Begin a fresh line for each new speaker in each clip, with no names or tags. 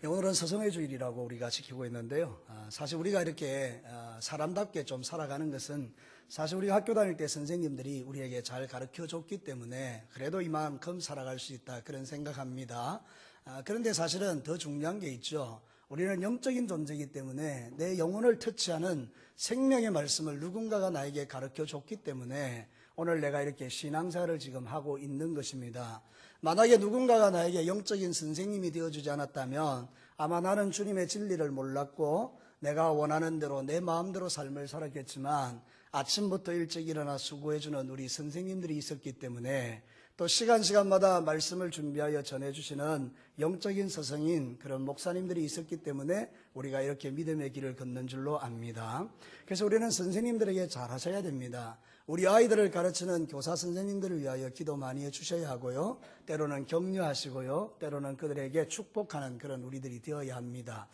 오늘은 서성의 주일이라고 우리가 지키고 있는데요. 사실 우리가 이렇게 사람답게 좀 살아가는 것은 사실 우리가 학교 다닐 때 선생님들이 우리에게 잘 가르쳐 줬기 때문에 그래도 이만큼 살아갈 수 있다 그런 생각합니다. 그런데 사실은 더 중요한 게 있죠. 우리는 영적인 존재이기 때문에 내 영혼을 터치하는 생명의 말씀을 누군가가 나에게 가르쳐 줬기 때문에 오늘 내가 이렇게 신앙생활을 지금 하고 있는 것입니다. 만약에 누군가가 나에게 영적인 선생님이 되어주지 않았다면 아마 나는 주님의 진리를 몰랐고 내가 원하는 대로 내 마음대로 삶을 살았겠지만 아침부터 일찍 일어나 수고해주는 우리 선생님들이 있었기 때문에 또 시간마다 말씀을 준비하여 전해주시는 영적인 서성인 그런 목사님들이 있었기 때문에 우리가 이렇게 믿음의 길을 걷는 줄로 압니다. 그래서 우리는 선생님들에게 잘하셔야 됩니다. 우리 아이들을 가르치는 교사 선생님들을 위하여 기도 많이 해주셔야 하고요. 때로는 격려하시고요. 때로는 그들에게 축복하는 그런 우리들이 되어야 합니다.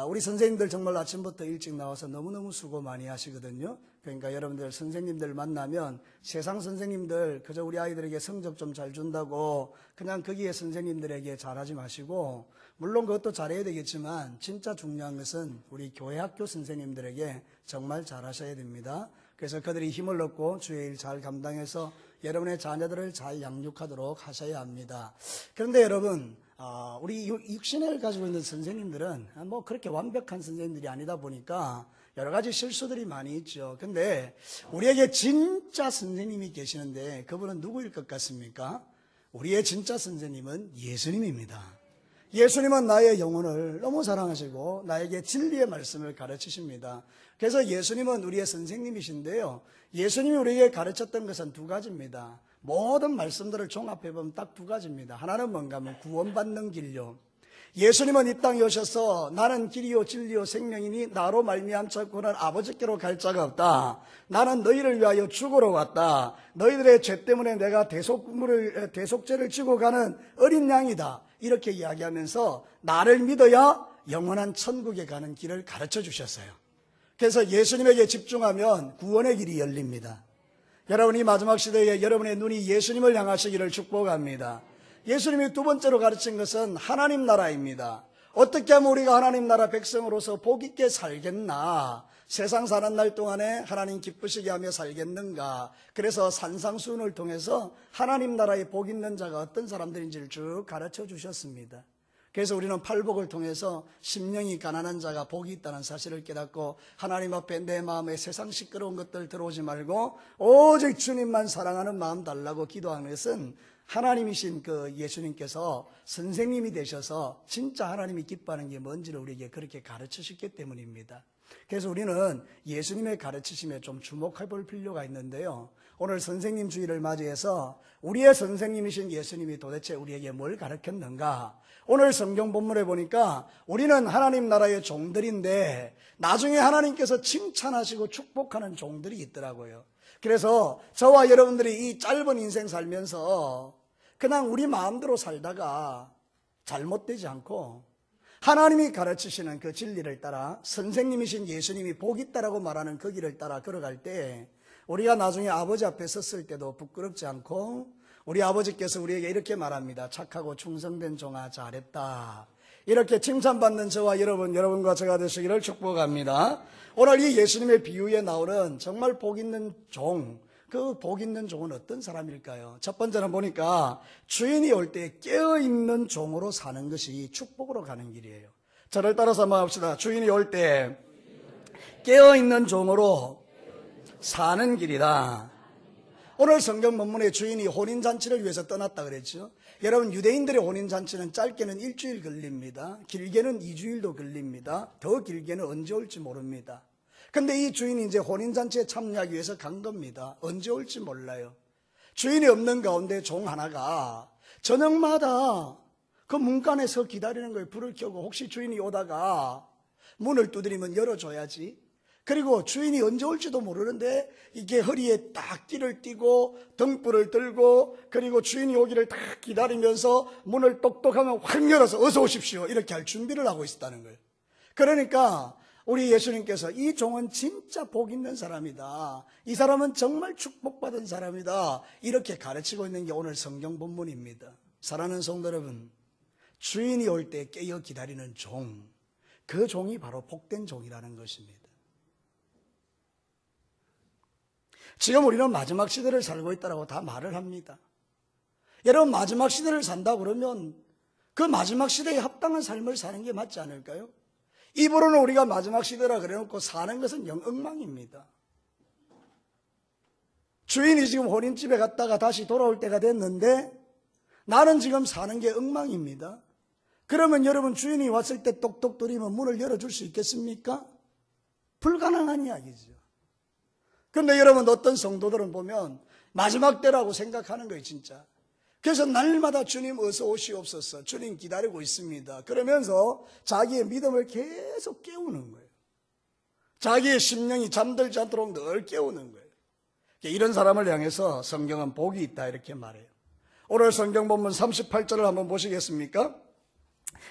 우리 선생님들 정말 아침부터 일찍 나와서 너무너무 수고 많이 하시거든요. 그러니까 여러분들 선생님들 만나면 세상 선생님들 그저 우리 아이들에게 성적 좀 잘 준다고 그냥 거기에 선생님들에게 잘하지 마시고 물론 그것도 잘해야 되겠지만 진짜 중요한 것은 우리 교회 학교 선생님들에게 정말 잘하셔야 됩니다. 그래서 그들이 힘을 얻고 주의 일 잘 감당해서 여러분의 자녀들을 잘 양육하도록 하셔야 합니다. 그런데 여러분 우리 육신을 가지고 있는 선생님들은 뭐 그렇게 완벽한 선생님들이 아니다 보니까 여러 가지 실수들이 많이 있죠. 근데 우리에게 진짜 선생님이 계시는데 그분은 누구일 것 같습니까? 우리의 진짜 선생님은 예수님입니다. 예수님은 나의 영혼을 너무 사랑하시고 나에게 진리의 말씀을 가르치십니다. 그래서 예수님은 우리의 선생님이신데요. 예수님이 우리에게 가르쳤던 것은 두 가지입니다. 모든 말씀들을 종합해보면 딱 두 가지입니다. 하나는 뭔가 하면 구원받는 길요. 예수님은 이 땅에 오셔서 나는 길이요 진리요 생명이니 나로 말미암지 않고는 아버지께로 갈 자가 없다. 나는 너희를 위하여 죽으러 왔다. 너희들의 죄 때문에 내가 대속죄를 지고 가는 어린 양이다. 이렇게 이야기하면서 나를 믿어야 영원한 천국에 가는 길을 가르쳐 주셨어요. 그래서 예수님에게 집중하면 구원의 길이 열립니다. 여러분이 마지막 시대에 여러분의 눈이 예수님을 향하시기를 축복합니다. 예수님이 두 번째로 가르친 것은 하나님 나라입니다. 어떻게 하면 우리가 하나님 나라 백성으로서 복 있게 살겠나? 세상 사는 날 동안에 하나님 기쁘시게 하며 살겠는가? 그래서 산상수훈을 통해서 하나님 나라에 복 있는 자가 어떤 사람들인지를 쭉 가르쳐 주셨습니다. 그래서 우리는 팔복을 통해서 심령이 가난한 자가 복이 있다는 사실을 깨닫고 하나님 앞에 내 마음에 세상 시끄러운 것들 들어오지 말고 오직 주님만 사랑하는 마음 달라고 기도하는 것은 하나님이신 그 예수님께서 선생님이 되셔서 진짜 하나님이 기뻐하는 게 뭔지를 우리에게 그렇게 가르치셨기 때문입니다. 그래서 우리는 예수님의 가르치심에 좀 주목해 볼 필요가 있는데요. 오늘 선생님 주일을 맞이해서 우리의 선생님이신 예수님이 도대체 우리에게 뭘 가르쳤는가? 오늘 성경 본문에 보니까 우리는 하나님 나라의 종들인데 나중에 하나님께서 칭찬하시고 축복하는 종들이 있더라고요. 그래서 저와 여러분들이 이 짧은 인생 살면서 그냥 우리 마음대로 살다가 잘못되지 않고 하나님이 가르치시는 그 진리를 따라 선생님이신 예수님이 복 있다라고 말하는 그 길을 따라 걸어갈 때 우리가 나중에 아버지 앞에 섰을 때도 부끄럽지 않고 우리 아버지께서 우리에게 이렇게 말합니다. 착하고 충성된 종아 잘했다. 이렇게 칭찬받는 저와 여러분과 제가 되시기를 축복합니다. 오늘 이 예수님의 비유에 나오는 정말 복 있는 종, 그 복 있는 종은 어떤 사람일까요? 첫 번째는 보니까 주인이 올 때 깨어있는 종으로 사는 것이 축복으로 가는 길이에요. 저를 따라서 한번 합시다. 주인이 올 때 깨어있는 종으로 사는 길이다. 오늘 성경 본문의 주인이 혼인잔치를 위해서 떠났다 그랬죠. 여러분 유대인들의 혼인잔치는 짧게는 일주일 걸립니다. 길게는 2주일도 걸립니다. 더 길게는 언제 올지 모릅니다. 근데 이 주인이 이제 혼인잔치에 참여하기 위해서 간 겁니다. 언제 올지 몰라요. 주인이 없는 가운데 종 하나가 저녁마다 그 문간에서 기다리는 거예요. 불을 켜고 혹시 주인이 오다가 문을 두드리면 열어줘야지. 그리고 주인이 언제 올지도 모르는데 이게 허리에 딱 띠를 띠고 등불을 들고 그리고 주인이 오기를 딱 기다리면서 문을 똑똑하면 확 열어서 어서 오십시오 이렇게 할 준비를 하고 있었다는 거예요. 그러니까 우리 예수님께서 이 종은 진짜 복 있는 사람이다. 이 사람은 정말 축복받은 사람이다. 이렇게 가르치고 있는 게 오늘 성경 본문입니다. 사랑하는 성도 여러분, 주인이 올 때 깨어 기다리는 종, 그 종이 바로 복된 종이라는 것입니다. 지금 우리는 마지막 시대를 살고 있다고 다 말을 합니다. 여러분, 마지막 시대를 산다 그러면 그 마지막 시대에 합당한 삶을 사는 게 맞지 않을까요? 입으로는 우리가 마지막 시대라 그래놓고 사는 것은 영 엉망입니다. 주인이 지금 혼인집에 갔다가 다시 돌아올 때가 됐는데 나는 지금 사는 게 엉망입니다. 그러면 여러분, 주인이 왔을 때 똑똑 두드리면 문을 열어줄 수 있겠습니까? 불가능한 이야기죠. 그런데 여러분, 어떤 성도들은 보면 마지막 때라고 생각하는 거예요, 진짜. 그래서 날마다 주님 어서 오시옵소서, 주님 기다리고 있습니다, 그러면서 자기의 믿음을 계속 깨우는 거예요. 자기의 심령이 잠들지 않도록 늘 깨우는 거예요. 이런 사람을 향해서 성경은 복이 있다 이렇게 말해요. 오늘 성경 본문 38절을 한번 보시겠습니까?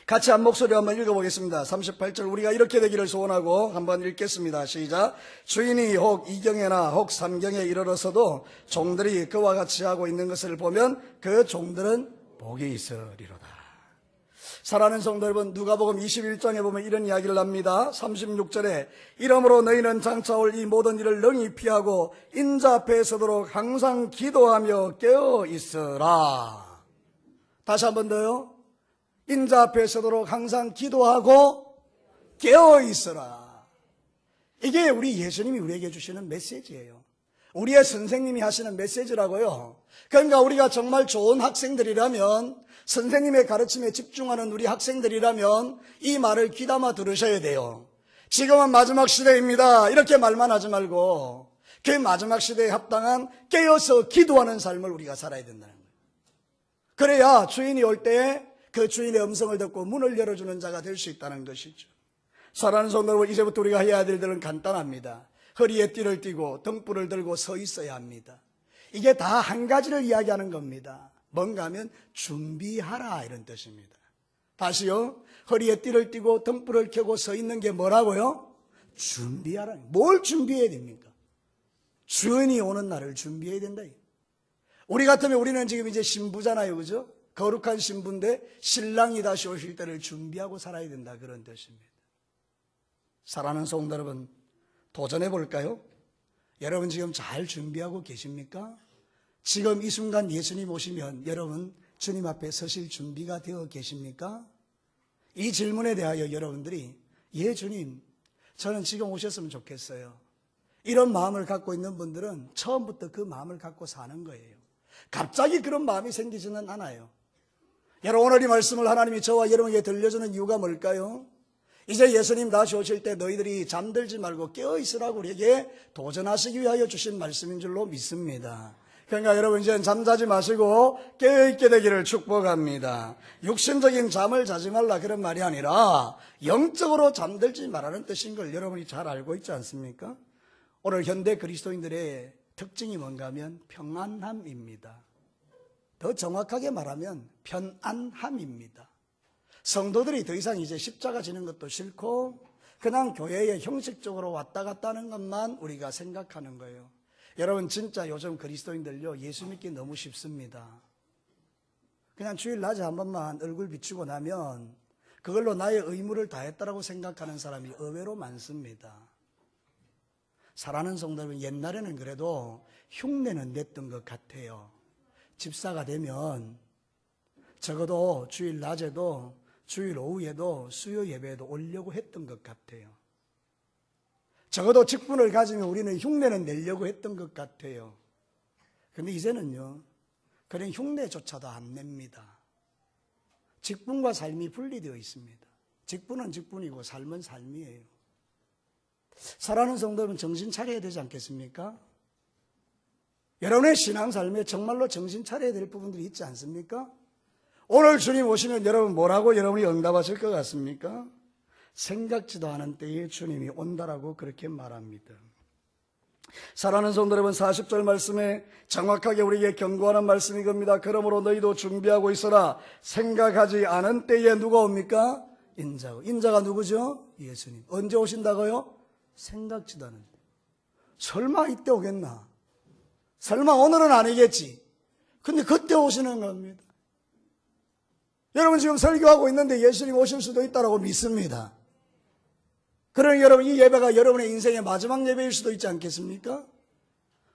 같이 한 목소리로 한번 읽어보겠습니다. 38절, 우리가 이렇게 되기를 소원하고 한번 읽겠습니다. 시작. 주인이 혹 2경에나 혹 3경에 이르러서도 종들이 그와 같이 하고 있는 것을 보면 그 종들은 복이 있으리로다. 사랑하는 성도 여러분, 누가복음 21장에 보면 이런 이야기를 합니다. 36절에 이러므로 너희는 장차 올 이 모든 일을 능히 피하고 인자 앞에 서도록 항상 기도하며 깨어 있으라. 다시 한번 더요. 인자 앞에 서도록 항상 기도하고 깨어 있으라. 이게 우리 예수님이 우리에게 주시는 메시지예요. 우리의 선생님이 하시는 메시지라고요. 그러니까 우리가 정말 좋은 학생들이라면, 선생님의 가르침에 집중하는 우리 학생들이라면 이 말을 귀담아 들으셔야 돼요. 지금은 마지막 시대입니다, 이렇게 말만 하지 말고 그 마지막 시대에 합당한 깨어서 기도하는 삶을 우리가 살아야 된다는 거예요. 그래야 주인이 올 때 그 주인의 음성을 듣고 문을 열어주는 자가 될 수 있다는 것이죠. 사랑하는 성도 여러분, 이제부터 우리가 해야 될 일은 간단합니다. 허리에 띠를 띠고 등불을 들고 서 있어야 합니다. 이게 다 한 가지를 이야기하는 겁니다. 뭔가 하면 준비하라 이런 뜻입니다. 다시요. 허리에 띠를 띠고 등불을 켜고 서 있는 게 뭐라고요? 준비하라. 뭘 준비해야 됩니까? 주인이 오는 날을 준비해야 된다. 우리 같으면 우리는 지금 이제 신부잖아요, 그죠? 거룩한 신부인데 신랑이 다시 오실 때를 준비하고 살아야 된다, 그런 뜻입니다. 사랑하는 성도 여러분, 도전해 볼까요? 여러분 지금 잘 준비하고 계십니까? 지금 이 순간 예수님 오시면 여러분 주님 앞에 서실 준비가 되어 계십니까? 이 질문에 대하여 여러분들이 예 주님, 저는 지금 오셨으면 좋겠어요, 이런 마음을 갖고 있는 분들은 처음부터 그 마음을 갖고 사는 거예요. 갑자기 그런 마음이 생기지는 않아요. 여러분, 오늘 이 말씀을 하나님이 저와 여러분에게 들려주는 이유가 뭘까요? 이제 예수님 다시 오실 때 너희들이 잠들지 말고 깨어있으라고 우리에게 도전하시기 위하여 주신 말씀인 줄로 믿습니다. 그러니까 여러분, 이제는 잠자지 마시고 깨어있게 되기를 축복합니다. 육신적인 잠을 자지 말라 그런 말이 아니라 영적으로 잠들지 말라는 뜻인 걸 여러분이 잘 알고 있지 않습니까? 오늘 현대 그리스도인들의 특징이 뭔가 하면 평안함입니다. 더 정확하게 말하면 편안함입니다. 성도들이 더 이상 이제 십자가 지는 것도 싫고 그냥 교회에 형식적으로 왔다 갔다 하는 것만 우리가 생각하는 거예요. 여러분, 진짜 요즘 그리스도인들요, 예수 믿기 너무 쉽습니다. 그냥 주일 낮에 한 번만 얼굴 비추고 나면 그걸로 나의 의무를 다했다라고 생각하는 사람이 의외로 많습니다. 사랑하는 성도 여러분, 옛날에는 그래도 흉내는 냈던 것 같아요. 집사가 되면 적어도 주일 낮에도 주일 오후에도 수요 예배에도 오려고 했던 것 같아요. 적어도 직분을 가지면 우리는 흉내는 내려고 했던 것 같아요. 그런데 이제는요, 그런 흉내조차도 안 냅니다. 직분과 삶이 분리되어 있습니다. 직분은 직분이고 삶은 삶이에요. 사랑하는 성도는 정신 차려야 되지 않겠습니까? 여러분의 신앙삶에 정말로 정신 차려야 될 부분들이 있지 않습니까? 오늘 주님 오시면 여러분 뭐라고 여러분이 응답하실 것 같습니까? 생각지도 않은 때에 주님이 온다라고 그렇게 말합니다. 사랑하는 성도 여러분, 40절 말씀에 정확하게 우리에게 경고하는 말씀이 겁니다. 그러므로 너희도 준비하고 있어라. 생각하지 않은 때에 누가 옵니까? 인자가. 인자가 누구죠? 예수님. 언제 오신다고요? 생각지도 않은 때. 설마 이때 오겠나? 설마 오늘은 아니겠지. 근데 그때 오시는 겁니다. 여러분 지금 설교하고 있는데 예수님 오실 수도 있다고 믿습니다. 그러면 여러분 이 예배가 여러분의 인생의 마지막 예배일 수도 있지 않겠습니까?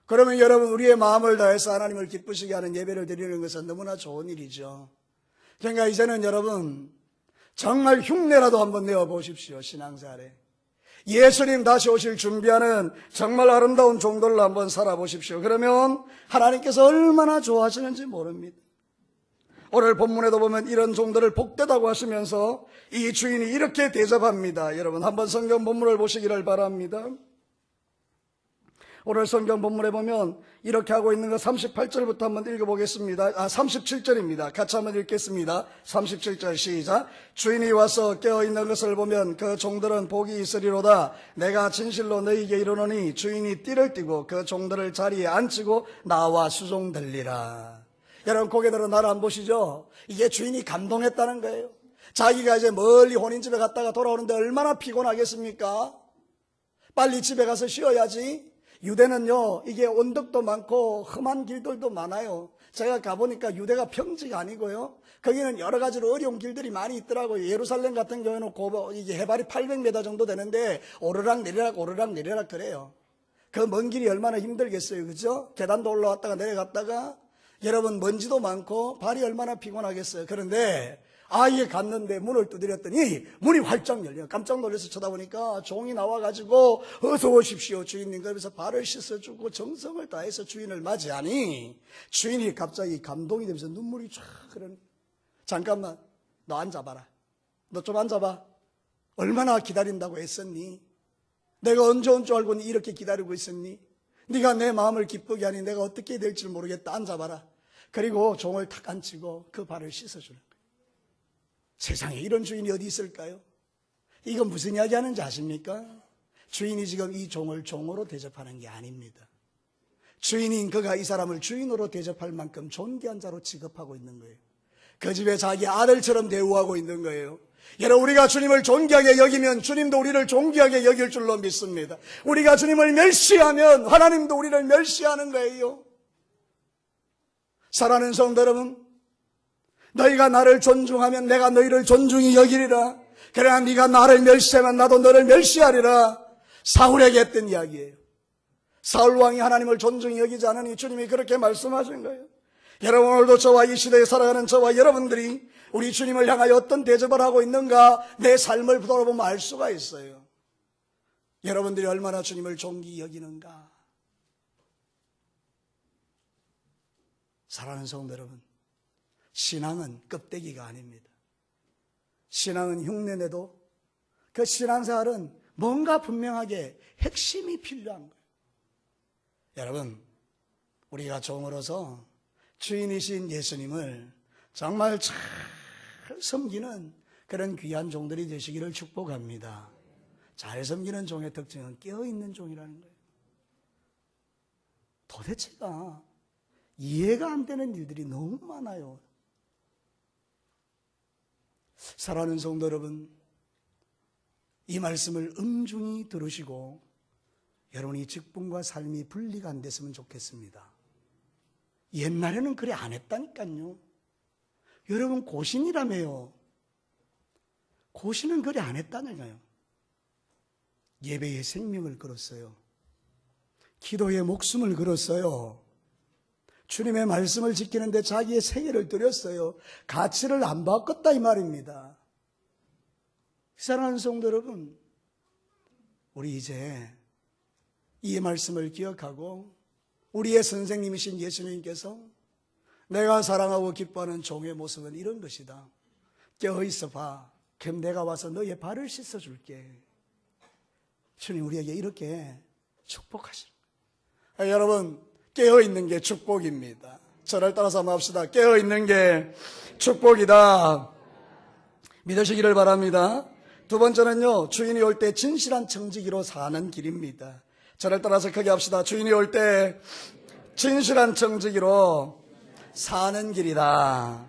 그러면 여러분 우리의 마음을 다해서 하나님을 기쁘시게 하는 예배를 드리는 것은 너무나 좋은 일이죠. 그러니까 이제는 여러분 정말 흉내라도 한번 내어보십시오. 신앙생활에 예수님 다시 오실 준비하는 정말 아름다운 종들로 한번 살아보십시오. 그러면 하나님께서 얼마나 좋아하시는지 모릅니다. 오늘 본문에도 보면 이런 종들을 복되다고 하시면서 이 주인이 이렇게 대접합니다. 여러분 한번 성경 본문을 보시기를 바랍니다. 오늘 성경 본문에 보면 이렇게 하고 있는 거 38절부터 한번 읽어보겠습니다. 37절입니다. 같이 한번 읽겠습니다. 37절 시작. 주인이 와서 깨어있는 것을 보면 그 종들은 복이 있으리로다. 내가 진실로 너희에게 이르노니 주인이 띠를 띠고 그 종들을 자리에 앉히고 나와 수종들리라. 여러분 고개들은 나를 안 보시죠? 이게 주인이 감동했다는 거예요. 자기가 이제 멀리 혼인집에 갔다가 돌아오는데 얼마나 피곤하겠습니까? 빨리 집에 가서 쉬어야지. 유대는요 이게 언덕도 많고 험한 길들도 많아요. 제가 가보니까 유대가 평지가 아니고요 거기는 여러 가지로 어려운 길들이 많이 있더라고요. 예루살렘 같은 경우는 이게 해발이 800m 정도 되는데 오르락 내리락 그래요. 그 먼 길이 얼마나 힘들겠어요, 그죠? 계단도 올라왔다가 내려갔다가 여러분 먼지도 많고 발이 얼마나 피곤하겠어요. 그런데 아예 갔는데 문을 두드렸더니 문이 활짝 열려요. 깜짝 놀라서 쳐다보니까 종이 나와가지고 어서 오십시오 주인님. 그러면서 발을 씻어주고 정성을 다해서 주인을 맞이하니 주인이 갑자기 감동이 되면서 눈물이 쫙 흐르는. 잠깐만 너 앉아봐라. 너 좀 앉아봐. 얼마나 기다린다고 했었니? 내가 언제 온 줄 알고 이렇게 기다리고 있었니? 네가 내 마음을 기쁘게 하니 내가 어떻게 될지 모르겠다. 앉아봐라. 그리고 종을 탁 앉히고 그 발을 씻어주는 거예요. 세상에 이런 주인이 어디 있을까요? 이건 무슨 이야기 하는지 아십니까? 주인이 지금 이 종을 종으로 대접하는 게 아닙니다. 주인인 그가 이 사람을 주인으로 대접할 만큼 존귀한 자로 취급하고 있는 거예요. 그 집에 자기 아들처럼 대우하고 있는 거예요. 여러분 우리가 주님을 존귀하게 여기면 주님도 우리를 존귀하게 여길 줄로 믿습니다. 우리가 주님을 멸시하면 하나님도 우리를 멸시하는 거예요. 사랑하는 성도 여러분, 너희가 나를 존중하면 내가 너희를 존중히 여기리라. 그러나 네가 나를 멸시하면 나도 너를 멸시하리라. 사울에게 했던 이야기예요. 사울 왕이 하나님을 존중히 여기지 않으니 주님이 그렇게 말씀하신 거예요. 여러분 오늘도 저와 이 시대에 살아가는 저와 여러분들이 우리 주님을 향하여 어떤 대접을 하고 있는가 내 삶을 돌아보면 알 수가 있어요. 여러분들이 얼마나 주님을 존귀히 여기는가. 사랑하는 성도 여러분, 신앙은 껍데기가 아닙니다. 신앙은 흉내내도 그 신앙생활은 뭔가 분명하게 핵심이 필요한 거예요. 여러분 우리가 종으로서 주인이신 예수님을 정말 잘 섬기는 그런 귀한 종들이 되시기를 축복합니다. 잘 섬기는 종의 특징은 깨어있는 종이라는 거예요. 도대체가 이해가 안 되는 일들이 너무 많아요. 사랑하는 성도 여러분, 이 말씀을 엄중히 들으시고 여러분이 직분과 삶이 분리가 안 됐으면 좋겠습니다. 옛날에는 그래 안 했다니까요. 여러분 고신이라며요. 고신은 그래 안 했다니까요. 예배의 생명을 걸었어요. 기도의 목숨을 걸었어요. 주님의 말씀을 지키는데 자기의 생애를 드렸어요. 가치를 안 바꿨다 이 말입니다. 사랑하는 성도 여러분, 우리 이제 이 말씀을 기억하고 우리의 선생님이신 예수님께서 내가 사랑하고 기뻐하는 종의 모습은 이런 것이다. 깨어있어 봐. 그럼 내가 와서 너의 발을 씻어줄게. 주님 우리에게 이렇게 축복하시는 거예요. 여러분 깨어있는 게 축복입니다. 저를 따라서 한번 합시다. 깨어있는 게 축복이다. 믿으시기를 바랍니다. 두 번째는요, 주인이 올 때 진실한 청지기로 사는 길입니다. 저를 따라서 크게 합시다. 주인이 올 때 진실한 청지기로 사는 길이다.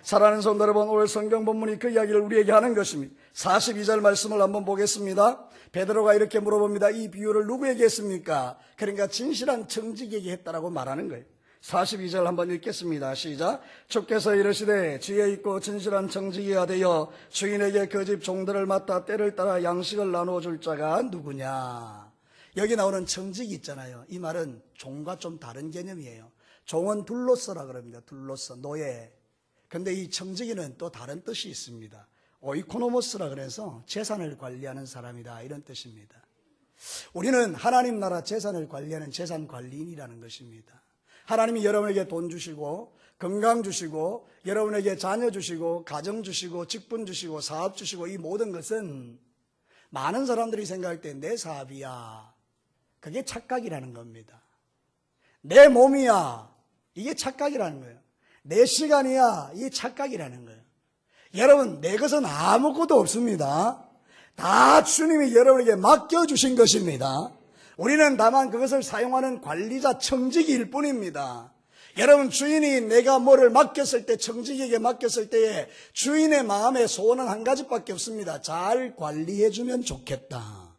사랑하는 성도 여러분, 오늘 성경 본문이 그 이야기를 우리에게 하는 것입니다. 42절 말씀을 한번 보겠습니다. 베드로가 이렇게 물어봅니다. 이 비유를 누구에게 했습니까? 그러니까 진실한 청지기에게 했다라고 말하는 거예요. 42절 한번 읽겠습니다. 시작. 주께서 이르시되 지혜 있고 진실한 청지기가 되어 주인에게 그 집 종들을 맡아 때를 따라 양식을 나눠줄 자가 누구냐. 여기 나오는 청지기 있잖아요. 이 말은 종과 좀 다른 개념이에요. 종은 둘로서라 그럽니다. 둘로서, 노예. 근데 이 청지기는 또 다른 뜻이 있습니다. 오이코노모스라 그래서 재산을 관리하는 사람이다, 이런 뜻입니다. 우리는 하나님 나라 재산을 관리하는 재산 관리인이라는 것입니다. 하나님이 여러분에게 돈 주시고 건강 주시고 여러분에게 자녀 주시고 가정 주시고 직분 주시고 사업 주시고 이 모든 것은 많은 사람들이 생각할 때 내 사업이야, 그게 착각이라는 겁니다. 내 몸이야, 이게 착각이라는 거예요. 내 시간이야, 이게 착각이라는 거예요. 여러분, 내 것은 아무것도 없습니다. 다 주님이 여러분에게 맡겨주신 것입니다. 우리는 다만 그것을 사용하는 관리자, 청지기일 뿐입니다. 여러분, 주인이 내가 뭐를 맡겼을 때, 청지기에게 맡겼을 때에 주인의 마음의 소원은 한 가지밖에 없습니다. 잘 관리해주면 좋겠다.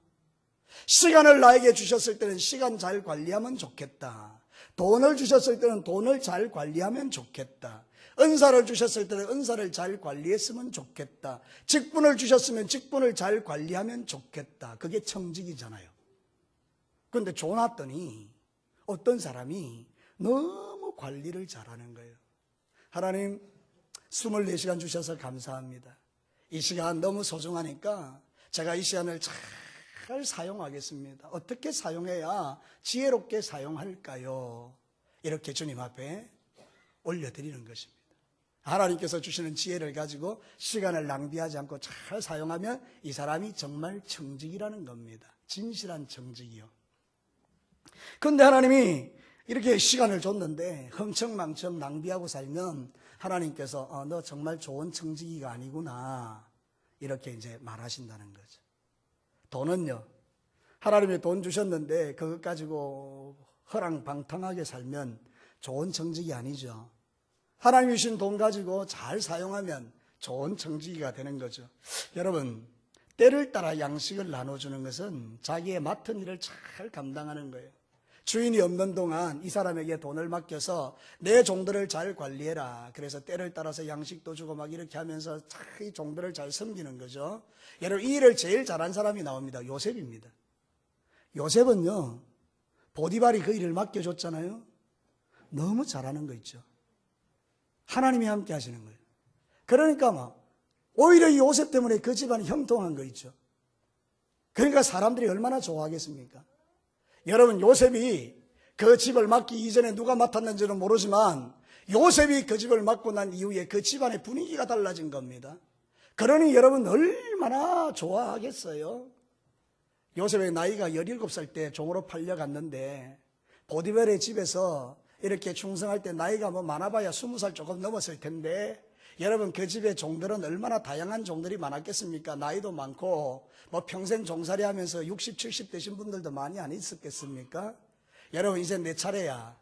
시간을 나에게 주셨을 때는 시간 잘 관리하면 좋겠다. 돈을 주셨을 때는 돈을 잘 관리하면 좋겠다. 은사를 주셨을 때는 은사를 잘 관리했으면 좋겠다. 직분을 주셨으면 직분을 잘 관리하면 좋겠다. 그게 청직이잖아요. 그런데 좋았더니 어떤 사람이 너무 관리를 잘하는 거예요. 하나님 24시간 주셔서 감사합니다. 이 시간 너무 소중하니까 제가 이 시간을 잘 사용하겠습니다. 어떻게 사용해야 지혜롭게 사용할까요? 이렇게 주님 앞에 올려드리는 것입니다. 하나님께서 주시는 지혜를 가지고 시간을 낭비하지 않고 잘 사용하면 이 사람이 정말 청직이라는 겁니다. 진실한 청직이요. 그런데 하나님이 이렇게 시간을 줬는데 흥청망청 낭비하고 살면 하나님께서 너 정말 좋은 청지기가 아니구나, 이렇게 이제 말하신다는 거죠. 돈은요, 하나님이 돈 주셨는데 그것 가지고 허랑방탕하게 살면 좋은 청지기 아니죠. 하나님이 주신 돈 가지고 잘 사용하면 좋은 청지기가 되는 거죠. 여러분, 때를 따라 양식을 나눠주는 것은 자기의 맡은 일을 잘 감당하는 거예요. 주인이 없는 동안 이 사람에게 돈을 맡겨서 내 종들을 잘 관리해라. 그래서 때를 따라서 양식도 주고 막 이렇게 하면서 이 종들을 잘 섬기는 거죠. 여러분, 이 일을 제일 잘한 사람이 나옵니다. 요셉입니다. 요셉은요, 보디발이 그 일을 맡겨줬잖아요. 너무 잘하는 거 있죠. 하나님이 함께 하시는 거예요. 그러니까 막 오히려 이 요셉 때문에 그 집안이 형통한 거 있죠. 그러니까 사람들이 얼마나 좋아하겠습니까? 여러분, 요셉이 그 집을 맡기 이전에 누가 맡았는지는 모르지만 요셉이 그 집을 맡고 난 이후에 그 집안의 분위기가 달라진 겁니다. 그러니 여러분 얼마나 좋아하겠어요? 요셉의 나이가 17살 때 종으로 팔려갔는데 보디발의 집에서 이렇게 충성할 때 나이가 뭐 많아봐야 20살 조금 넘었을 텐데, 여러분 그 집의 종들은 얼마나 다양한 종들이 많았겠습니까? 나이도 많고 뭐 평생 종살이 하면서 60, 70 되신 분들도 많이 안 있었겠습니까? 여러분, 이제 내 차례야.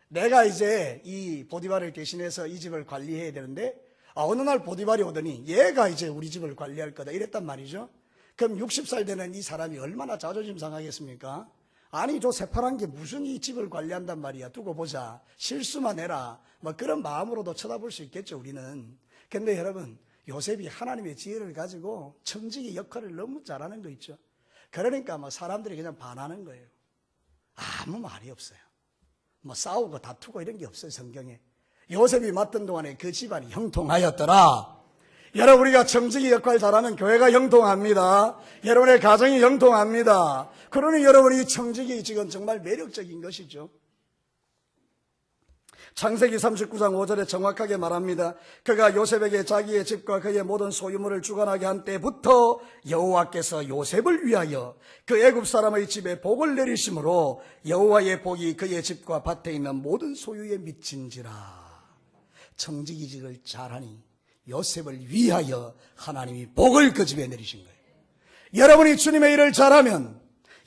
내가 이제 이 보디발을 대신해서 이 집을 관리해야 되는데 어느 날 보디발이 오더니 얘가 이제 우리 집을 관리할 거다, 이랬단 말이죠. 그럼 60살 되는 이 사람이 얼마나 자존심 상하겠습니까? 아니, 저 새파란 게 무슨 이 집을 관리한단 말이야. 두고 보자. 실수만 해라. 뭐 그런 마음으로도 쳐다볼 수 있겠죠, 우리는. 근데 여러분, 요셉이 하나님의 지혜를 가지고 청지기 역할을 너무 잘하는 거 있죠. 그러니까 뭐 사람들이 그냥 반하는 거예요. 아무 말이 없어요. 뭐 싸우고 다투고 이런 게 없어요, 성경에. 요셉이 맡은 동안에 그 집안이 형통하였더라. 여러분, 우리가 청지기 역할 잘하면 교회가 형통합니다. 여러분의 가정이 형통합니다. 그러니 여러분, 이 청지기 지금 정말 매력적인 것이죠. 창세기 39장 5절에 정확하게 말합니다. 그가 요셉에게 자기의 집과 그의 모든 소유물을 주관하게 한 때부터 여호와께서 요셉을 위하여 그 애굽 사람의 집에 복을 내리심으로 여호와의 복이 그의 집과 밭에 있는 모든 소유에 미친지라. 청지기직을 잘하니 요셉을 위하여 하나님이 복을 그 집에 내리신 거예요. 여러분이 주님의 일을 잘하면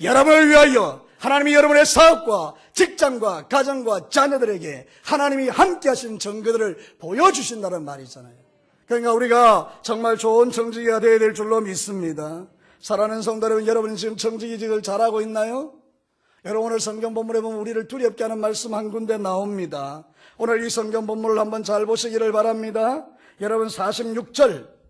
여러분을 위하여 하나님이 여러분의 사업과 직장과 가정과 자녀들에게 하나님이 함께 하신 증거들을 보여주신다는 말이잖아요. 그러니까 우리가 정말 좋은 청지기가 되어야 될 줄로 믿습니다. 사랑하는 성도 여러분, 여러분 지금 청지기직을 잘하고 있나요? 여러분, 오늘 성경 본문에 보면 우리를 두렵게 하는 말씀 한 군데 나옵니다. 오늘 이 성경 본문을 한번 잘 보시기를 바랍니다. 여러분, 46절,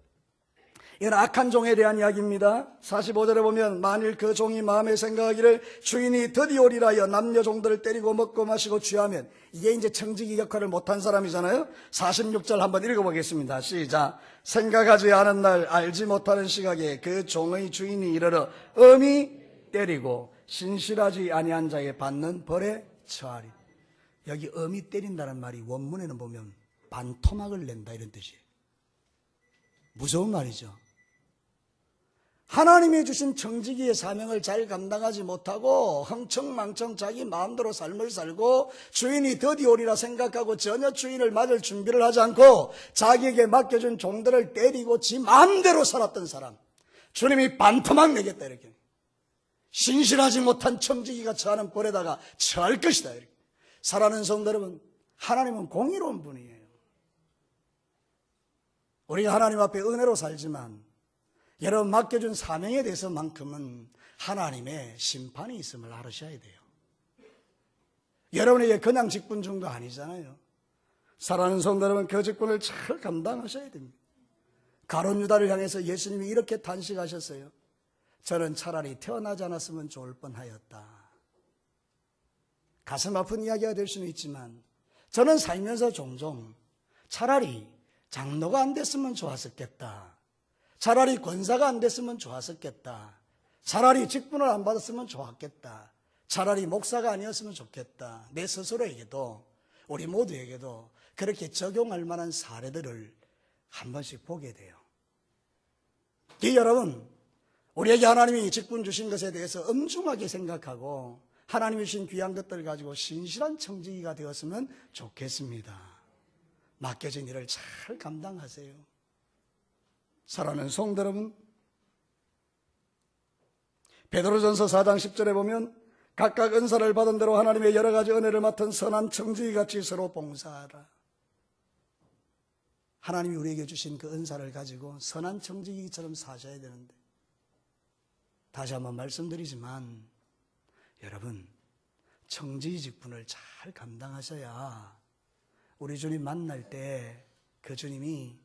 이건 악한 종에 대한 이야기입니다. 45절에 보면 만일 그 종이 마음에 생각하기를 주인이 드디어 오리라 하여 남녀 종들을 때리고 먹고 마시고 취하면, 이게 이제 청지기 역할을 못한 사람이잖아요. 46절 한번 읽어보겠습니다. 시작. 생각하지 않은 날 알지 못하는 시각에 그 종의 주인이 이르러 엄히 때리고 신실하지 아니한 자에 받는 벌에 처하리. 여기 엄히 때린다는 말이 원문에는 보면 반토막을 낸다 이런 뜻이에요. 무서운 말이죠. 하나님이 주신 청지기의 사명을 잘 감당하지 못하고 흥청망청 자기 마음대로 삶을 살고 주인이 드디어 오리라 생각하고 전혀 주인을 맞을 준비를 하지 않고 자기에게 맡겨준 종들을 때리고 지 마음대로 살았던 사람, 주님이 반토막 내겠다 이렇게. 신실하지 못한 청지기가 처하는 벌에다가 처할 것이다 이렇게. 사랑하는 성도 여러분, 하나님은 공의로운 분이에요. 우리가 하나님 앞에 은혜로 살지만 여러분, 맡겨준 사명에 대해서만큼은 하나님의 심판이 있음을 알으셔야 돼요. 여러분에게 그냥 직분 중도 아니잖아요. 사랑하는 성도 여러분, 그 직분을 잘 감당하셔야 됩니다. 가룟 유다를 향해서 예수님이 이렇게 탄식하셨어요. 저는 차라리 태어나지 않았으면 좋을 뻔하였다. 가슴 아픈 이야기가 될 수는 있지만 저는 살면서 종종 차라리 장로가 안 됐으면 좋았었겠다. 차라리 권사가 안 됐으면 좋았었겠다. 차라리 직분을 안 받았으면 좋았겠다. 차라리 목사가 아니었으면 좋겠다. 내 스스로에게도, 우리 모두에게도 그렇게 적용할 만한 사례들을 한 번씩 보게 돼요. 여러분, 우리에게 하나님이 직분 주신 것에 대해서 엄중하게 생각하고 하나님이 주신 귀한 것들을 가지고 신실한 청지기가 되었으면 좋겠습니다. 맡겨진 일을 잘 감당하세요. 사랑하는 성도 여러분, 베드로전서 4장 10절에 보면 각각 은사를 받은 대로 하나님의 여러 가지 은혜를 맡은 선한 청지기같이 서로 봉사하라. 하나님이 우리에게 주신 그 은사를 가지고 선한 청지기처럼 사셔야 되는데, 다시 한번 말씀드리지만 여러분, 청지기 직분을 잘 감당하셔야 우리 주님 만날 때 그 주님이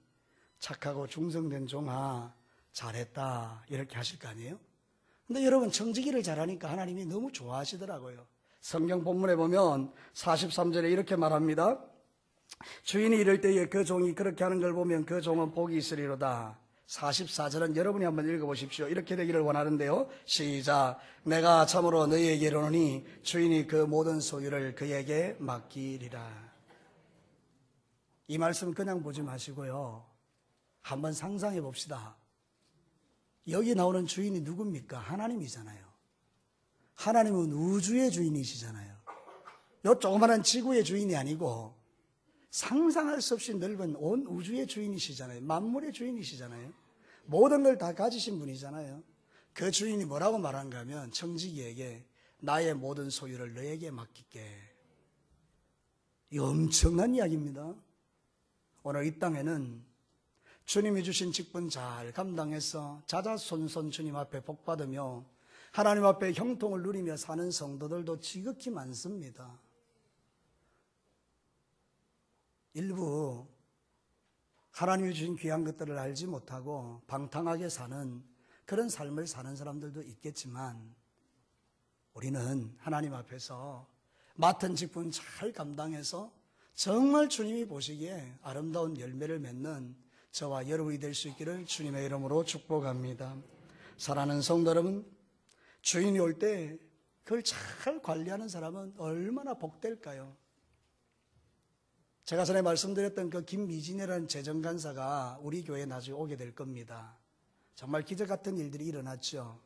착하고 중성된 종아 잘했다 이렇게 하실 거 아니에요? 근데 여러분, 청지기를 잘하니까 하나님이 너무 좋아하시더라고요. 성경 본문에 보면 43절에 이렇게 말합니다. 주인이 이럴 때에 그 종이 그렇게 하는 걸 보면 그 종은 복이 있으리로다. 44절은 여러분이 한번 읽어보십시오. 이렇게 되기를 원하는데요. 시작. 내가 참으로 너희에게 이르노니 주인이 그 모든 소유를 그에게 맡기리라. 이 말씀 그냥 보지 마시고요, 한번 상상해 봅시다. 여기 나오는 주인이 누굽니까? 하나님이잖아요. 하나님은 우주의 주인이시잖아요. 요 조그마한 지구의 주인이 아니고 상상할 수 없이 넓은 온 우주의 주인이시잖아요. 만물의 주인이시잖아요. 모든 걸 다 가지신 분이잖아요. 그 주인이 뭐라고 말한가 하면 청지기에게 나의 모든 소유를 너에게 맡길게. 이 엄청난 이야기입니다. 오늘 이 땅에는 주님이 주신 직분 잘 감당해서 자자손손 주님 앞에 복받으며 하나님 앞에 형통을 누리며 사는 성도들도 지극히 많습니다. 일부 하나님이 주신 귀한 것들을 알지 못하고 방탕하게 사는 그런 삶을 사는 사람들도 있겠지만, 우리는 하나님 앞에서 맡은 직분 잘 감당해서 정말 주님이 보시기에 아름다운 열매를 맺는 저와 여러분이 될 수 있기를 주님의 이름으로 축복합니다. 사랑하는 성도 여러분, 주인이 올 때 그걸 잘 관리하는 사람은 얼마나 복될까요? 제가 전에 말씀드렸던 그 김미진이라는 재정간사가 우리 교회에 나중에 오게 될 겁니다. 정말 기적 같은 일들이 일어났죠.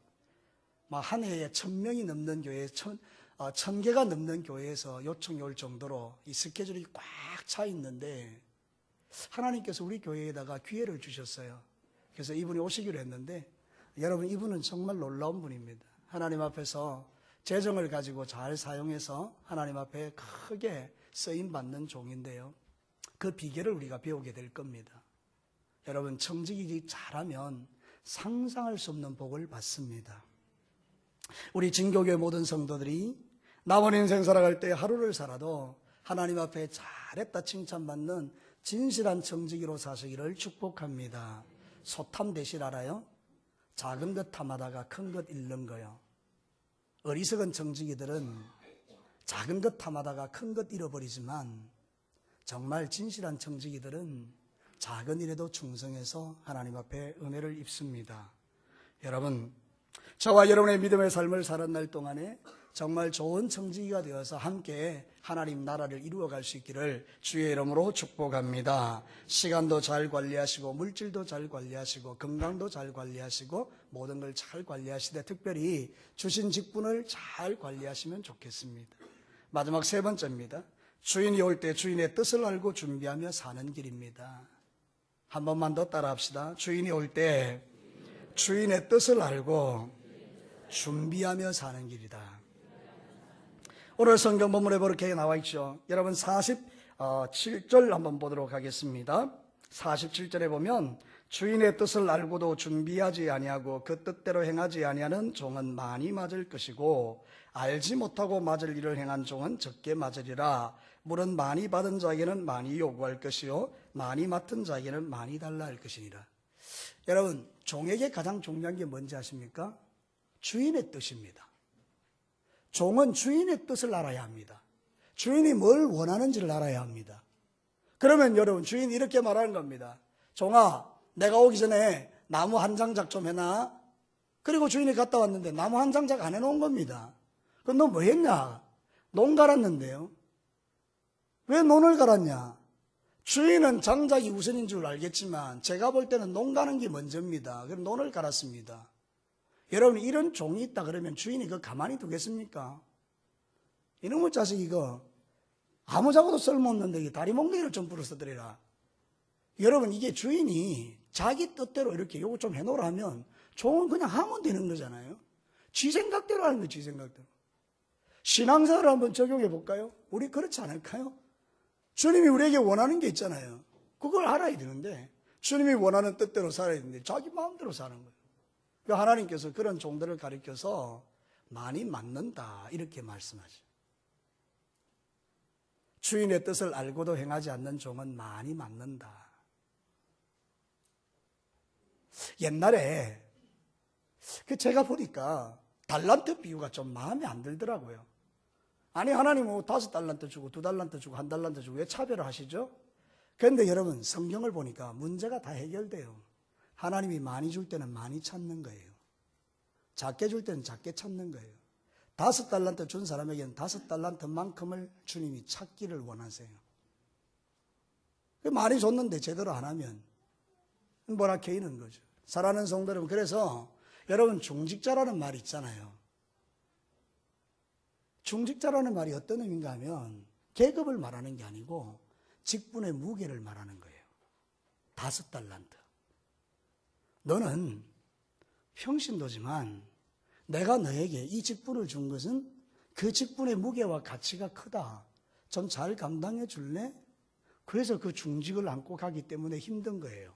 한 해에 1000명이 넘는 교회, 1000개가 넘는 교회에서 요청이 올 정도로 이 스케줄이 꽉 차 있는데 하나님께서 우리 교회에다가 기회를 주셨어요. 그래서 이분이 오시기로 했는데, 여러분, 이분은 정말 놀라운 분입니다. 하나님 앞에서 재정을 가지고 잘 사용해서 하나님 앞에 크게 쓰임받는 종인데요, 그 비결을 우리가 배우게 될 겁니다. 여러분, 청지기 잘하면 상상할 수 없는 복을 받습니다. 우리 진교교회 모든 성도들이 남은 인생 살아갈 때 하루를 살아도 하나님 앞에 잘했다 칭찬받는 진실한 청지기로 사시기를 축복합니다. 소탐 대실 알아요? 작은 것 탐하다가 큰 것 잃는 거요. 어리석은 청지기들은 작은 것 탐하다가 큰 것 잃어버리지만 정말 진실한 청지기들은 작은 일에도 충성해서 하나님 앞에 은혜를 입습니다. 여러분, 저와 여러분의 믿음의 삶을 사는 날 동안에 정말 좋은 청지기가 되어서 함께 하나님 나라를 이루어갈 수 있기를 주의 이름으로 축복합니다. 시간도 잘 관리하시고 물질도 잘 관리하시고 건강도 잘 관리하시고 모든 걸 잘 관리하시되 특별히 주신 직분을 잘 관리하시면 좋겠습니다. 마지막 세 번째입니다. 주인이 올 때 주인의 뜻을 알고 준비하며 사는 길입니다. 한 번만 더 따라합시다. 주인이 올 때 주인의 뜻을 알고 준비하며 사는 길이다. 오늘 성경 본문에 그렇게 나와 있죠. 여러분 47절 한번 보도록 하겠습니다. 47절에 보면 주인의 뜻을 알고도 준비하지 아니하고 그 뜻대로 행하지 아니하는 종은 많이 맞을 것이고 알지 못하고 맞을 일을 행한 종은 적게 맞으리라. 물은 많이 받은 자에게는 많이 요구할 것이요 많이 맡은 자에게는 많이 달라 할 것이니라. 여러분, 종에게 가장 중요한 게 뭔지 아십니까? 주인의 뜻입니다. 종은 주인의 뜻을 알아야 합니다. 주인이 뭘 원하는지를 알아야 합니다. 그러면 여러분, 주인이 이렇게 말하는 겁니다. 종아, 내가 오기 전에 나무 한 장작 좀 해놔. 그리고 주인이 갔다 왔는데 나무 한 장작 안 해놓은 겁니다. 그럼 너 뭐 했냐? 논 갈았는데요. 왜 논을 갈았냐? 주인은 장작이 우선인 줄 알겠지만 제가 볼 때는 논 가는 게 먼저입니다. 그럼 논을 갈았습니다. 여러분, 이런 종이 있다 그러면 주인이 그거 가만히 두겠습니까? 이놈의 자식 이거 아무자고도 쓸모없는데 다리 몽둥이를 좀 부러서드리라. 여러분, 이게 주인이 자기 뜻대로 이렇게 요거 좀 해놓으라 하면 종은 그냥 하면 되는 거잖아요. 지 생각대로 하는 거예요. 지 생각대로. 신앙생활을 한번 적용해 볼까요? 우리 그렇지 않을까요? 주님이 우리에게 원하는 게 있잖아요. 그걸 알아야 되는데 주님이 원하는 뜻대로 살아야 되는데 자기 마음대로 사는 거예요. 하나님께서 그런 종들을 가리켜서 많이 맞는다 이렇게 말씀하죠. 주인의 뜻을 알고도 행하지 않는 종은 많이 맞는다. 옛날에 제가 보니까 달란트 비유가 좀 마음에 안 들더라고요. 아니, 하나님은 5달란트 주고 2달란트 주고 1달란트 주고 왜 차별을 하시죠? 그런데 여러분, 성경을 보니까 문제가 다 해결돼요. 하나님이 많이 줄 때는 많이 찾는 거예요. 작게 줄 때는 작게 찾는 거예요. 5달란트 준 사람에게는 5달란트만큼을 주님이 찾기를 원하세요. 많이 줬는데 제대로 안 하면 뭐라 개이는 거죠. 사랑하는 성도 여러분, 그래서 여러분, 중직자라는 말이 있잖아요. 중직자라는 말이 어떤 의미인가 하면 계급을 말하는 게 아니고 직분의 무게를 말하는 거예요. 5달란트. 너는 평신도지만 내가 너에게 이 직분을 준 것은 그 직분의 무게와 가치가 크다. 좀 잘 감당해 줄래? 그래서 그 중직을 안고 가기 때문에 힘든 거예요.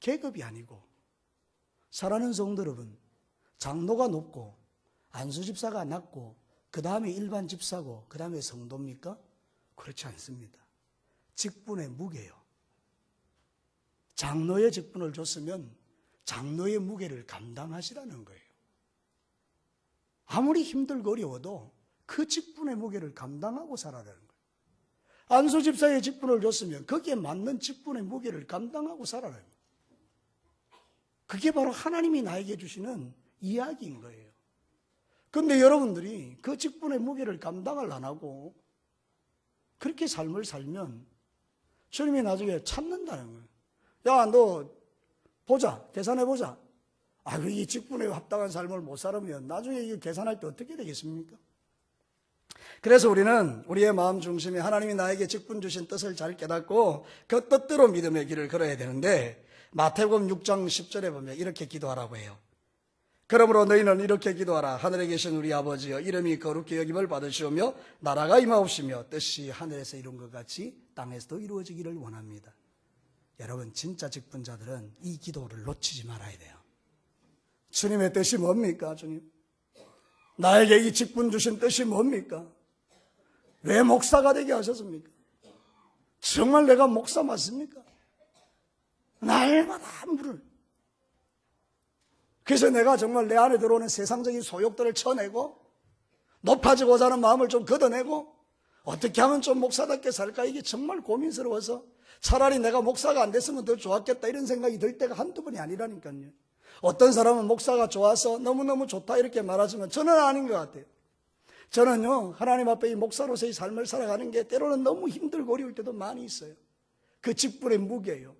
계급이 아니고. 사랑하는 성도 여러분, 장로가 높고 안수집사가 낮고 그 다음에 일반 집사고 그 다음에 성도입니까? 그렇지 않습니다. 직분의 무게요. 장로의 직분을 줬으면 장로의 무게를 감당하시라는 거예요. 아무리 힘들고 어려워도 그 직분의 무게를 감당하고 살아라는 거예요. 안수집사의 직분을 줬으면 거기에 맞는 직분의 무게를 감당하고 살아라는 거예요. 그게 바로 하나님이 나에게 주시는 이야기인 거예요. 그런데 여러분들이 그 직분의 무게를 감당을 안 하고 그렇게 삶을 살면 주님이 나중에 찾는다는 거예요. 야, 너 보자, 계산해보자. 이 직분에 합당한 삶을 못 살으면 나중에 이거 계산할 때 어떻게 되겠습니까? 그래서 우리는 우리의 마음 중심에 하나님이 나에게 직분 주신 뜻을 잘 깨닫고 그 뜻대로 믿음의 길을 걸어야 되는데, 마태복음 6장 10절에 보면 이렇게 기도하라고 해요. 그러므로 너희는 이렇게 기도하라. 하늘에 계신 우리 아버지여, 이름이 거룩히 여김을 받으시오며 나라가 임하옵시며 뜻이 하늘에서 이룬 것 같이 땅에서도 이루어지기를 원합니다. 여러분, 진짜 직분자들은 이 기도를 놓치지 말아야 돼요. 주님의 뜻이 뭡니까? 주님, 나에게 이 직분 주신 뜻이 뭡니까? 왜 목사가 되게 하셨습니까? 정말 내가 목사 맞습니까? 날마다 물을. 그래서 내가 정말 내 안에 들어오는 세상적인 소욕들을 쳐내고 높아지고자 하는 마음을 좀 걷어내고 어떻게 하면 좀 목사답게 살까, 이게 정말 고민스러워서 차라리 내가 목사가 안 됐으면 더 좋았겠다 이런 생각이 들 때가 한두 번이 아니라니까요. 어떤 사람은 목사가 좋아서 너무너무 좋다 이렇게 말하지만 저는 아닌 것 같아요. 저는요, 하나님 앞에 이 목사로서의 삶을 살아가는 게 때로는 너무 힘들고 어려울 때도 많이 있어요. 그 직분의 무게예요.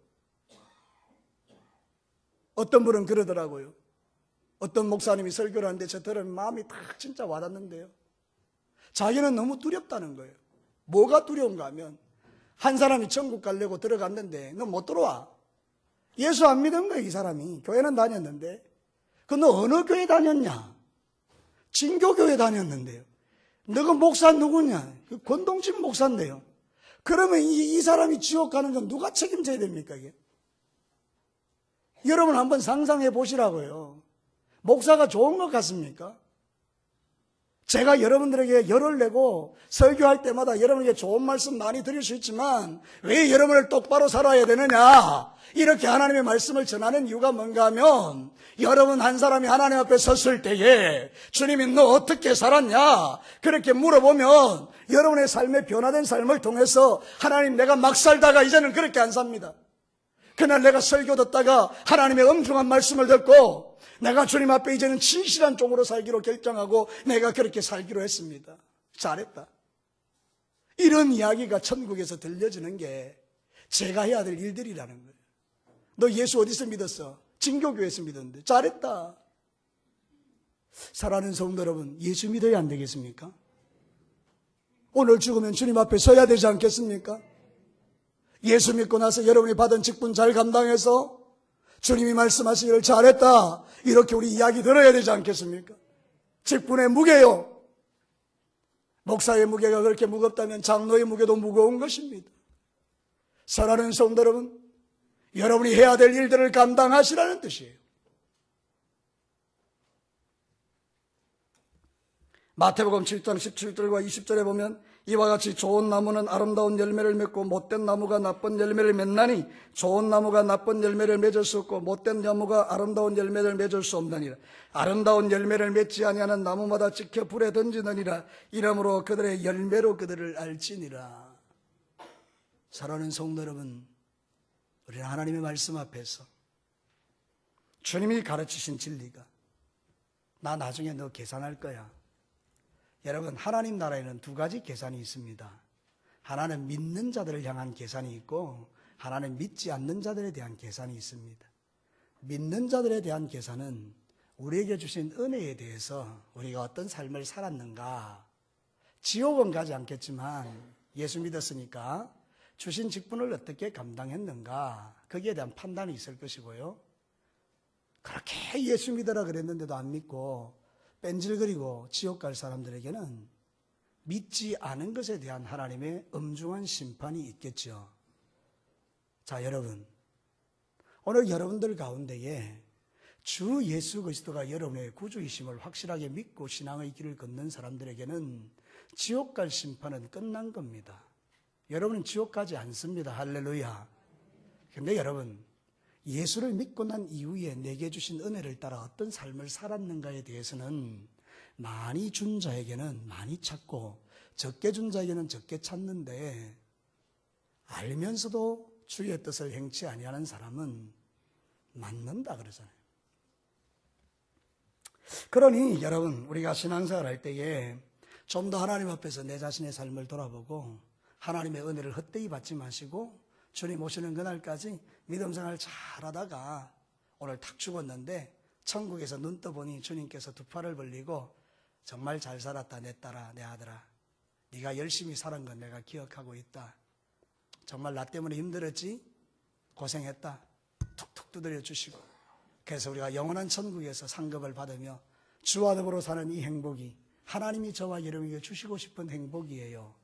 어떤 분은 그러더라고요. 어떤 목사님이 설교를 하는데 저 들으면 마음이 딱 진짜 와닿는데요. 자기는 너무 두렵다는 거예요. 뭐가 두려운가 하면 한 사람이 천국 가려고 들어갔는데 너 못 들어와. 예수 안 믿은 거야 이 사람이. 교회는 다녔는데. 그 너 어느 교회 다녔냐? 진교교회 다녔는데요. 너가 목사 누구냐? 권동진 목사인데요. 그러면 이 사람이 지옥 가는 건 누가 책임져야 됩니까 이게? 여러분 한번 상상해 보시라고요. 목사가 좋은 것 같습니까? 제가 여러분들에게 열을 내고 설교할 때마다 여러분에게 좋은 말씀 많이 드릴 수 있지만 왜 여러분을 똑바로 살아야 되느냐? 이렇게 하나님의 말씀을 전하는 이유가 뭔가 하면 여러분 한 사람이 하나님 앞에 섰을 때에 주님이 너 어떻게 살았냐? 그렇게 물어보면 여러분의 삶의 변화된 삶을 통해서 하나님 내가 막 살다가 이제는 그렇게 안 삽니다. 그날 내가 설교 듣다가 하나님의 엄중한 말씀을 듣고 내가 주님 앞에 이제는 진실한 종으로 살기로 결정하고 내가 그렇게 살기로 했습니다. 잘했다. 이런 이야기가 천국에서 들려주는 게 제가 해야 될 일들이라는 거예요. 너 예수 어디서 믿었어? 진교교에서 믿었는데 잘했다. 사랑하는 성도 여러분, 예수 믿어야 안 되겠습니까? 오늘 죽으면 주님 앞에 서야 되지 않겠습니까? 예수 믿고 나서 여러분이 받은 직분 잘 감당해서 주님이 말씀하시기를 잘했다 이렇게 우리 이야기 들어야 되지 않겠습니까? 직분의 무게요. 목사의 무게가 그렇게 무겁다면 장로의 무게도 무거운 것입니다. 사랑하는 성도 여러분, 여러분이 해야 될 일들을 감당하시라는 뜻이에요. 마태복음 7장 17절과 20절에 보면 이와 같이 좋은 나무는 아름다운 열매를 맺고 못된 나무가 나쁜 열매를 맺나니 좋은 나무가 나쁜 열매를 맺을 수 없고 못된 나무가 아름다운 열매를 맺을 수 없느니라. 아름다운 열매를 맺지 아니하는 나무마다 찍혀 불에 던지느니라. 이러므로 그들의 열매로 그들을 알지니라. 사랑하는 성도 여러분, 우리는 하나님의 말씀 앞에서 주님이 가르치신 진리가 나 나중에 너 계산할 거야. 여러분, 하나님 나라에는 두 가지 계산이 있습니다. 하나는 믿는 자들을 향한 계산이 있고 하나는 믿지 않는 자들에 대한 계산이 있습니다. 믿는 자들에 대한 계산은 우리에게 주신 은혜에 대해서 우리가 어떤 삶을 살았는가. 지옥은 가지 않겠지만 예수 믿었으니까 주신 직분을 어떻게 감당했는가, 거기에 대한 판단이 있을 것이고요. 그렇게 예수 믿어라 그랬는데도 안 믿고 뺀질거리고 지옥 갈 사람들에게는 믿지 않은 것에 대한 하나님의 엄중한 심판이 있겠죠. 자, 여러분, 오늘 여러분들 가운데에 주 예수 그리스도가 여러분의 구주이심을 확실하게 믿고 신앙의 길을 걷는 사람들에게는 지옥 갈 심판은 끝난 겁니다. 여러분은 지옥 가지 않습니다. 할렐루야. 그런데 여러분, 예수를 믿고 난 이후에 내게 주신 은혜를 따라 어떤 삶을 살았는가에 대해서는 많이 준 자에게는 많이 찾고 적게 준 자에게는 적게 찾는데 알면서도 주의 뜻을 행치 아니하는 사람은 맞는다 그러잖아요. 그러니 여러분, 우리가 신앙생활 할 때에 좀 더 하나님 앞에서 내 자신의 삶을 돌아보고 하나님의 은혜를 헛되이 받지 마시고 주님 오시는 그날까지 믿음생활 잘하다가 오늘 탁 죽었는데 천국에서 눈 떠보니 주님께서 두 팔을 벌리고 정말 잘 살았다 내 딸아 내 아들아, 네가 열심히 살은 건 내가 기억하고 있다. 정말 나 때문에 힘들었지? 고생했다. 툭툭 두드려 주시고, 그래서 우리가 영원한 천국에서 상급을 받으며 주와 더불어 사는 이 행복이 하나님이 저와 여러분에게 주시고 싶은 행복이에요.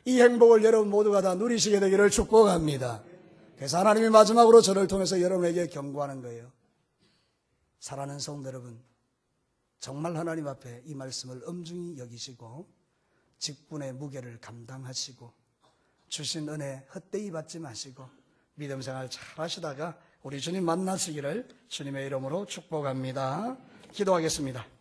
이 행복을 여러분 모두가 다 누리시게 되기를 축복합니다. 그래서 하나님이 마지막으로 저를 통해서 여러분에게 경고하는 거예요. 사랑하는 성도 여러분, 정말 하나님 앞에 이 말씀을 엄중히 여기시고 직분의 무게를 감당하시고 주신 은혜 헛되이 받지 마시고 믿음 생활 잘 하시다가 우리 주님 만나시기를 주님의 이름으로 축복합니다. 기도하겠습니다.